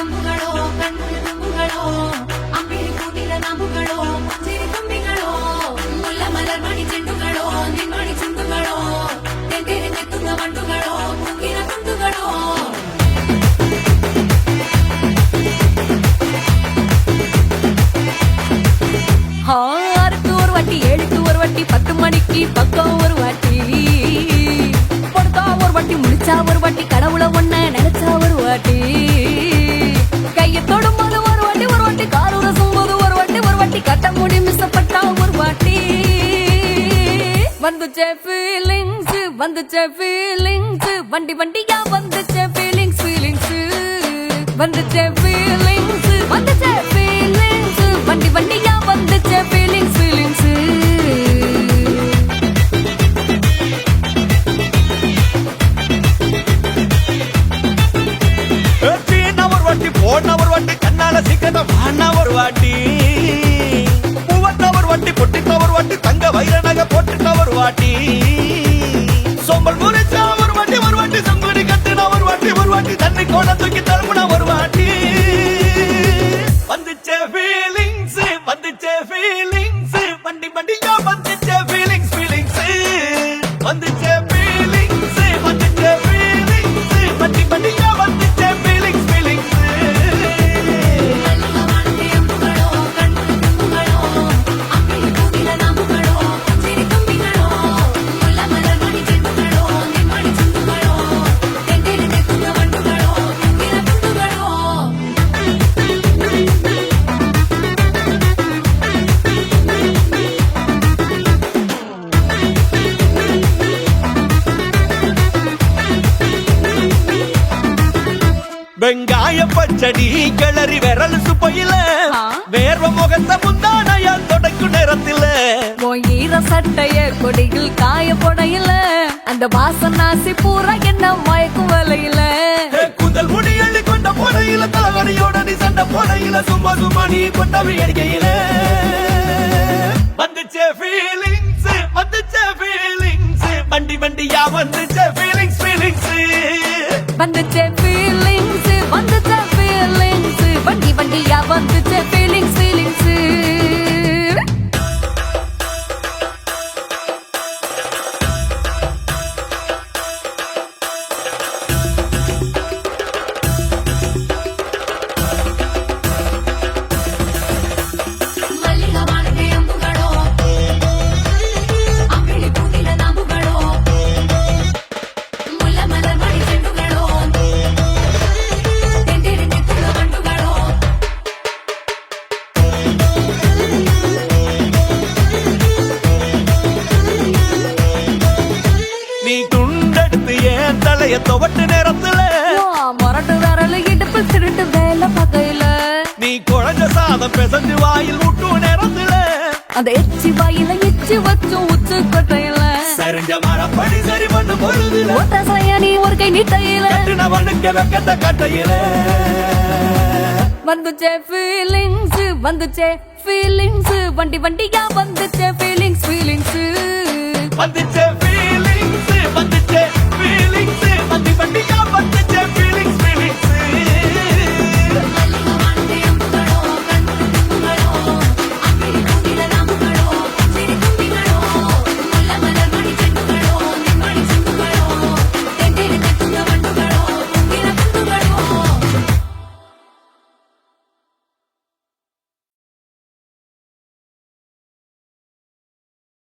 ಅಂಬುಗಳೋ ಕಣ್ಣು ತುಂಬುಗಳೋ ಅಂಬಿಳಿ ಕೂದಿಲ ನಾಮುಗಳೋ ಮಂಜಿರಿ ತುಂಬಿಗಳೋ ಮುಲ್ಲ ಮಲರ್ ಮಣಿ ಚೆಂಡುಗಳೋ ನಿಮ್ಮಣಿ ಚಿಂದುಗಳೋ ತೆಂದಿರಿ ನೆತ್ತುಂಗ ಮಂಡುಗಳೋ ಮುಗಿನ ತುಂಡುಗಳೋ ஆறுக்கு ஒரு வாட்டி 7க்கு ஒரு வாட்டி 10 மணிக்கு பக்கம் ஒரு வாட்டி பொடுத்தா ஒரு வாட்டி முடிச்சா ஒரு வாட்டி கடவுளை ஒன்ன நினைச்சா ஒரு வாட்டி கையை தொடும்போது ஒரு வாட்டி காரூர சும்போது ஒரு வாட்டி கட்ட முடி மிஸ்ஸப்பட்டா ஒரு வாட்டி வந்துச்சே ஃபீலிங்ஸ் வண்டி வண்டியா வந்துச்சே ஃபீலிங்ஸ் வந்துச்சே ஃபீலிங்ஸ் வண்டி வண்டியா வந்துச்சே ஃபீலிங்ஸ் போன ஒரு வாட்டி கண்ணால சிக்கன வாண்ணா ஒரு வாட்டி பூவட்ட ஒரு வாட்டி பொட்டிட்ட ஒரு வாட்டி தங்க வைர நகை போட்டுட்ட ஒரு வாட்டி சோம்பல் முறிச்சா ஒரு வாட்டி சங்குடி கட்டுன ஒரு வாட்டி தண்ணி கோட தூக்கி தருமுன ஒரு வாட்டி வந்துச்சே ஃபீலிங்ஸ் வண்டி வண்டியா வந்துச்சே ஃபீலிங்ஸ் வந்துச்சே ஃபீலிங்ஸ் வண்டி வண்டியா வந்துச்சே ஃபீலிங்ஸ் வெங்காய பச்சடி கிளறி விரல் சுப்பையில வேர்வ முகத்த முந்தானையால் தொடக்கும் நேரத்தில ஈர சட்டைய கொடியில் காய போடையில அந்த வாசனாசி பூரா என்ன மயக்கும் வலையில குந்தல் முடி அள்ளி கொண்ட போடையில தலைவரியோட நீ சண்டை போடையில சும்மா நீ கொண்டவி அடிக்கையில வந்துச்சே ஃபீலிங்ஸ் வண்டி வண்டியா வந்துச்சே ஃபீலிங்ஸ் வந்துச்சே ஃபீலிங்ஸ் வண்டி வண்டியா வந்துச்சே ஃபீலிங்ஸ் நீ துண்டெடுத்து ஏன் தலைய துவட்டு நேரத்துல மொரட்டு விரல் இடுப்பில் திருட்டு வேலை பகையில நீ குழஞ்ச சாதம் பிசைஞ்சு வாயில் விட்டு நேரத்துல அந்த எச்சி வாயில எச்சி வச்சும் உச்சு கொட்டையில சரிஞ்ச மரப்படி சரி பண்ணு பொழுதுல ஓட்ட செய்ய நீ ஒரு கை நீட்டையில கட்டுனவனுக்கு வெக்கத்த கட்டையில வந்துச்சே ஃபீலிங்ஸ் வண்டி வண்டியா வந்துச்சே ஃபீலிங்ஸ் வந்துச்சே